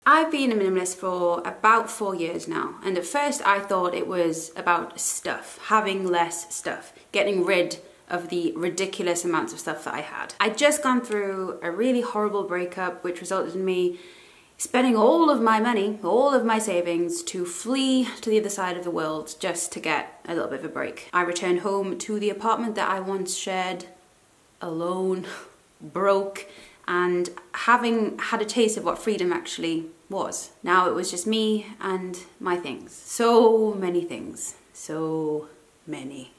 I've been a minimalist for about 4 years now, and at first I thought it was about stuff, having less stuff, getting rid of the ridiculous amounts of stuff that I had. I'd just gone through a really horrible breakup which resulted in me spending all of my money, all of my savings to flee to the other side of the world just to get a little bit of a break. I returned home to the apartment that I once shared, alone, broke, and having had a taste of what freedom actually was. Now it was just me and my things. So many things. So many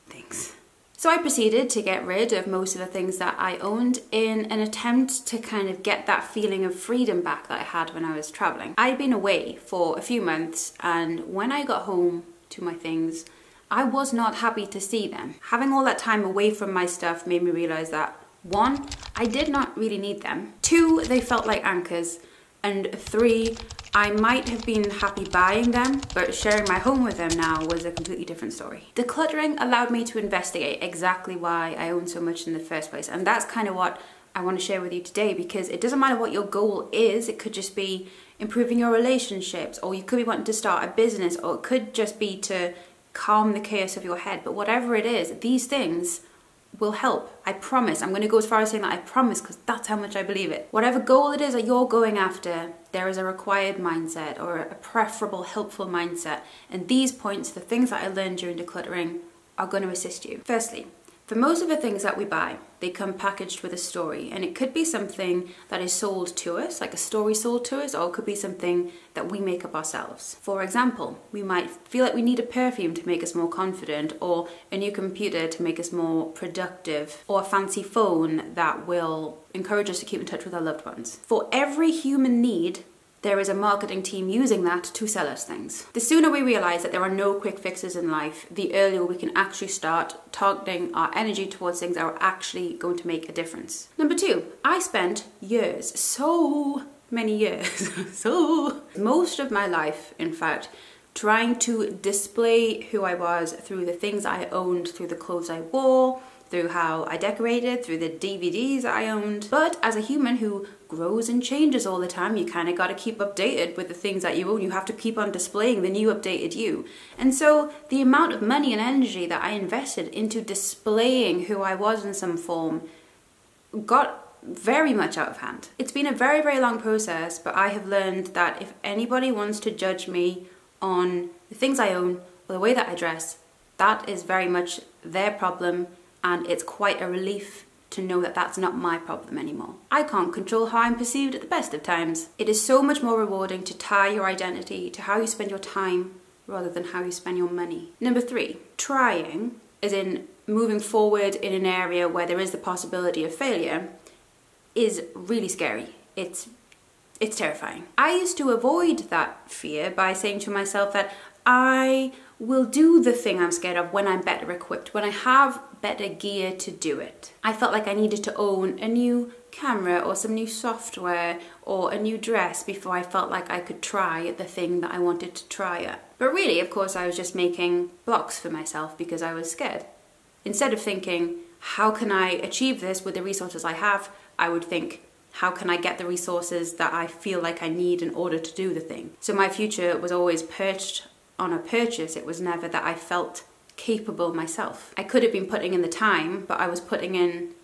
things. So I proceeded to get rid of most of the things that I owned in an attempt to kind of get that feeling of freedom back that I had when I was traveling. I'd been away for a few months, and when I got home to my things, I was not happy to see them. Having all that time away from my stuff made me realize that 1, I did not really need them. 2, they felt like anchors. And 3, I might have been happy buying them, but sharing my home with them now was a completely different story. Decluttering allowed me to investigate exactly why I own so much in the first place. And that's kind of what I want to share with you today, because it doesn't matter what your goal is. It could just be improving your relationships, or you could be wanting to start a business, or it could just be to calm the chaos of your head. But whatever it is, these things will help. I promise. I'm going to go as far as saying that I promise, because that's how much I believe it. Whatever goal it is that you're going after, there is a required mindset or a preferable, helpful mindset. And these points, the things that I learned during decluttering, are going to assist you. Firstly, for most of the things that we buy, they come packaged with a story, and it could be something that is sold to us, like a story sold to us, or it could be something that we make up ourselves. For example, we might feel like we need a perfume to make us more confident, or a new computer to make us more productive, or a fancy phone that will encourage us to keep in touch with our loved ones. For every human need, there is a marketing team using that to sell us things. The sooner we realize that there are no quick fixes in life, the earlier we can actually start targeting our energy towards things that are actually going to make a difference. Number 2, I spent years, so many years, most of my life, in fact, trying to display who I was through the things I owned, through the clothes I wore, through how I decorated, through the DVDs I owned. But as a human who grows and changes all the time, you kind of got to keep updated with the things that you own. You have to keep on displaying the new updated you. And so the amount of money and energy that I invested into displaying who I was in some form got very much out of hand. It's been a very, very long process, but I have learned that if anybody wants to judge me on the things I own or the way that I dress, that is very much their problem. And it's quite a relief to know that that's not my problem anymore. I can't control how I'm perceived at the best of times. It is so much more rewarding to tie your identity to how you spend your time rather than how you spend your money. Number 3, trying, as in moving forward in an area where there is the possibility of failure, is really scary. It's terrifying. I used to avoid that fear by saying to myself that I will do the thing I'm scared of when I'm better equipped, when I have better gear to do it. I felt like I needed to own a new camera or some new software or a new dress before I felt like I could try the thing that I wanted to try at. But really, of course, I was just making blocks for myself because I was scared. Instead of thinking, how can I achieve this with the resources I have, I would think, how can I get the resources that I feel like I need in order to do the thing? So my future was always perched on a purchase. It was never that I felt capable myself. I could have been putting in the time, but I was putting in,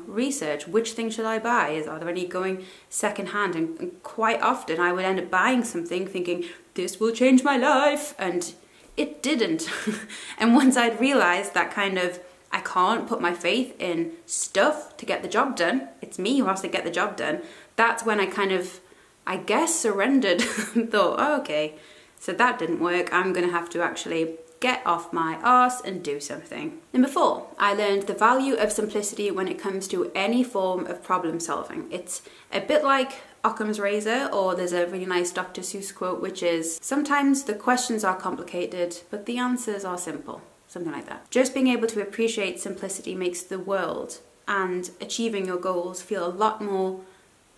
research. Which thing should I buy? Are there any going secondhand? And quite often I would end up buying something thinking, this will change my life. And it didn't. And once I'd realized that kind of, I can't put my faith in stuff to get the job done. It's me who has to get the job done. That's when I kind of, I guess, surrendered and thought, oh, okay, so that didn't work. I'm going to have to actually get off my arse and do something. Number 4, I learned the value of simplicity when it comes to any form of problem solving. It's a bit like Occam's razor, or there's a really nice Dr. Seuss quote, which is, sometimes the questions are complicated, but the answers are simple. Something like that. Just being able to appreciate simplicity makes the world and achieving your goals feel a lot more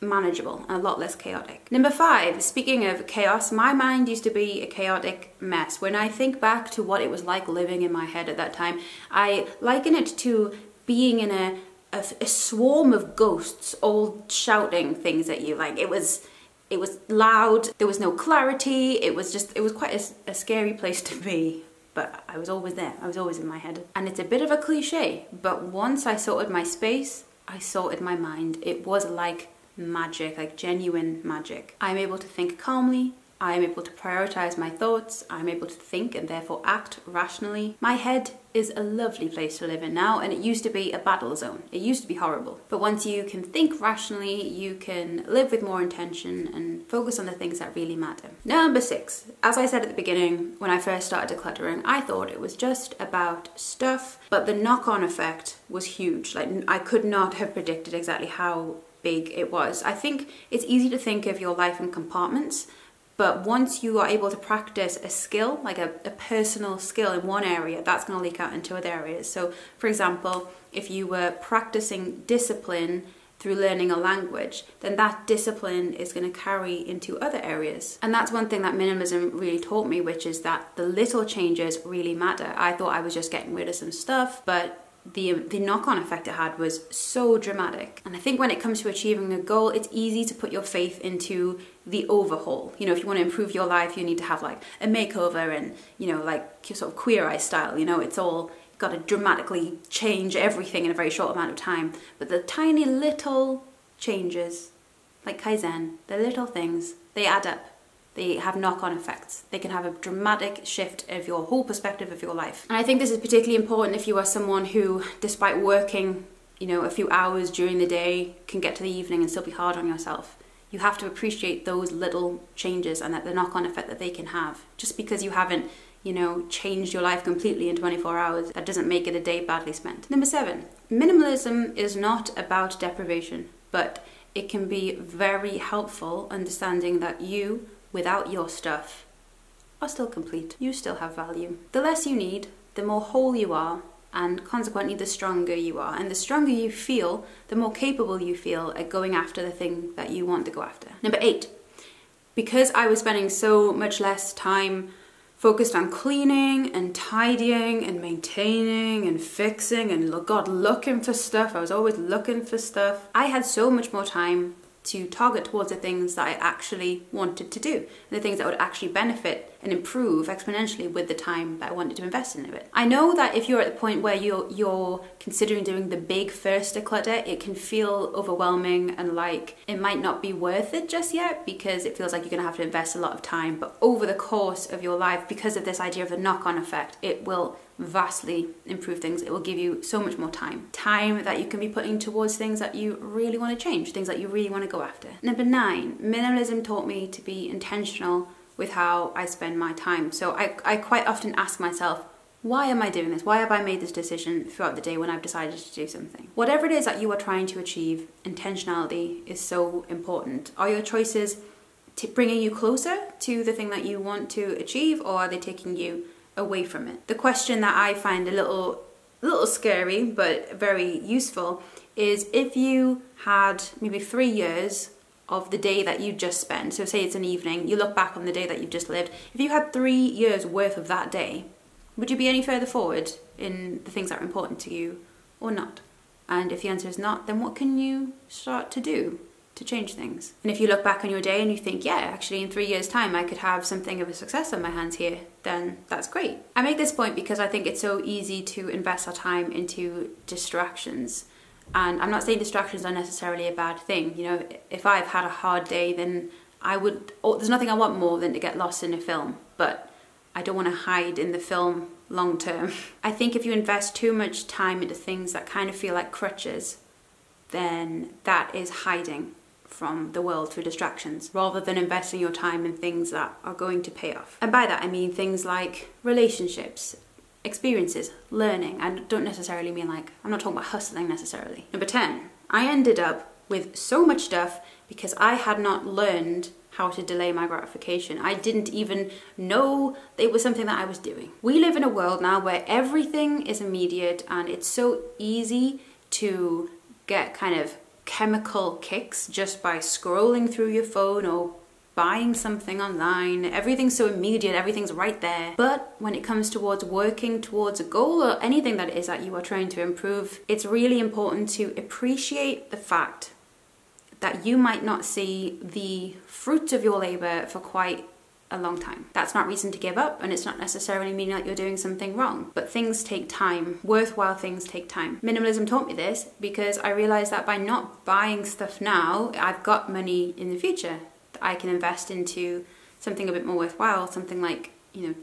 manageable and a lot less chaotic. Number 5, speaking of chaos, my mind used to be a chaotic mess. When I think back to what it was like living in my head at that time, I liken it to being in a swarm of ghosts all shouting things at you. Like, it was It was loud, there was no clarity, it was quite a scary place to be. But I was always there, I was always in my head. And it's a bit of a cliche, but once I sorted my space, I sorted my mind. It was like magic, like genuine magic. I'm able to think calmly, I'm able to prioritize my thoughts, I'm able to think and therefore act rationally. My head is a lovely place to live in now, and it used to be a battle zone. It used to be horrible. But once you can think rationally, you can live with more intention and focus on the things that really matter. Number 6, as I said at the beginning, when I first started decluttering, I thought it was just about stuff, but the knock-on effect was huge. Like, I could not have predicted exactly how big it was. I think it's easy to think of your life in compartments, but once you are able to practice a skill, like a personal skill in one area, that's going to leak out into other areas. So, for example, if you were practicing discipline through learning a language, then that discipline is going to carry into other areas. And that's one thing that minimalism really taught me, which is that the little changes really matter. I thought I was just getting rid of some stuff, but the knock-on effect it had was so dramatic. And I think when it comes to achieving a goal, it's easy to put your faith into the overhaul. You know, if you want to improve your life, you need to have like a makeover and, you know, like sort of Queer Eye style, you know, it's all got to dramatically change everything in a very short amount of time. But the tiny little changes, like Kaizen, the little things, they add up. They have knock-on effects. They can have a dramatic shift of your whole perspective of your life. And I think this is particularly important if you are someone who, despite working, you know, a few hours during the day, can get to the evening and still be hard on yourself. You have to appreciate those little changes and that the knock-on effect that they can have. Just because you haven't, you know, changed your life completely in 24 hours, that doesn't make it a day badly spent. Number 7, minimalism is not about deprivation, but it can be very helpful understanding that you, without your stuff, are still complete. You still have value. The less you need, the more whole you are, and consequently the stronger you are. And the stronger you feel, the more capable you feel at going after the thing that you want to go after. Number 8, because I was spending so much less time focused on cleaning and tidying and maintaining and fixing and looking for stuff. I was always looking for stuff. I had so much more time to target towards the things that I actually wanted to do, the things that would actually benefit and improve exponentially with the time that I wanted to invest in it. I know that if you're at the point where you're considering doing the big first declutter, it can feel overwhelming and like it might not be worth it just yet because it feels like you're gonna have to invest a lot of time. But over the course of your life, because of this idea of the knock-on effect, it will vastly improve things. It will give you so much more time. Time that you can be putting towards things that you really want to change, things that you really want to go after. Number 9, minimalism taught me to be intentional with how I spend my time. So I quite often ask myself, why am I doing this? Why have I made this decision throughout the day when I've decided to do something? Whatever it is that you are trying to achieve, intentionality is so important. Are your choices bringing you closer to the thing that you want to achieve, or are they taking you away from it? The question that I find a little scary but very useful is if you had maybe 3 years of the day that you just spent, so say it's an evening, you look back on the day that you've just lived, if you had 3 years worth of that day, would you be any further forward in the things that are important to you or not? And if the answer is not, then what can you start to do to change things? And if you look back on your day and you think, yeah, actually in 3 years' time I could have something of a success on my hands here, then that's great. I make this point because I think it's so easy to invest our time into distractions. And I'm not saying distractions are necessarily a bad thing. You know, if I've had a hard day, then there's nothing I want more than to get lost in a film, but I don't want to hide in the film long term. I think if you invest too much time into things that kind of feel like crutches, then that is hiding from the world through distractions rather than investing your time in things that are going to pay off. And by that I mean things like relationships, experiences, learning. I don't necessarily mean like, I'm not talking about hustling necessarily. Number 10, I ended up with so much stuff because I had not learned how to delay my gratification. I didn't even know it was something that I was doing. We live in a world now where everything is immediate and it's so easy to get kind of chemical kicks just by scrolling through your phone or buying something online. Everything's so immediate, everything's right there. But when it comes towards working towards a goal or anything that it is that you are trying to improve, it's really important to appreciate the fact that you might not see the fruits of your labor for quite a long time. That's not reason to give up, and it's not necessarily meaning that you're doing something wrong, but things take time. Worthwhile things take time. Minimalism taught me this because I realized that by not buying stuff now, I've got money in the future that I can invest into something a bit more worthwhile, something like, you know,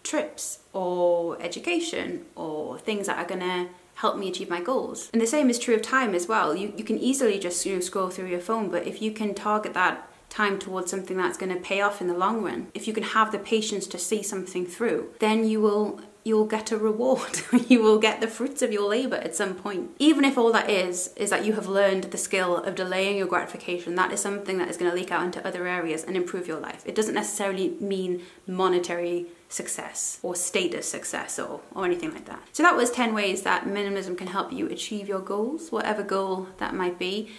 trips or education or things that are gonna help me achieve my goals. And the same is true of time as well. You can easily just, you know, scroll through your phone, but if you can target that time towards something that's going to pay off in the long run, if you can have the patience to see something through, then you'll get a reward. You will get the fruits of your labor at some point. Even if all that is that you have learned the skill of delaying your gratification, that is something that is going to leak out into other areas and improve your life. It doesn't necessarily mean monetary success or status success or anything like that. So that was 10 ways that minimalism can help you achieve your goals, whatever goal that might be.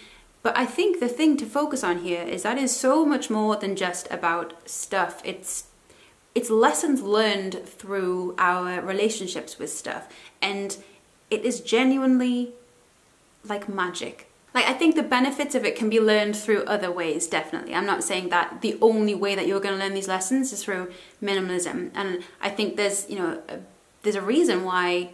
But I think the thing to focus on here is that is so much more than just about stuff. It's lessons learned through our relationships with stuff, and it is genuinely like magic. Like, I think the benefits of it can be learned through other ways, definitely. I'm not saying that the only way that you're going to learn these lessons is through minimalism, and I think there's, you know, there's a reason why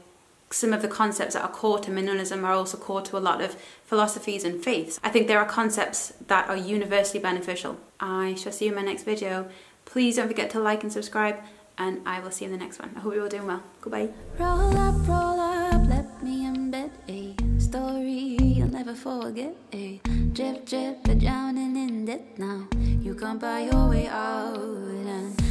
some of the concepts that are core to minimalism are also core to a lot of philosophies and faiths. I think there are concepts that are universally beneficial. I shall see you in my next video. Please don't forget to like and subscribe, and I will see you in the next one. I hope you're all doing well. Goodbye. Roll up, let me embed a story you'll never forget. A drip, drip, you're drowning in debt now. You can't buy your way out. And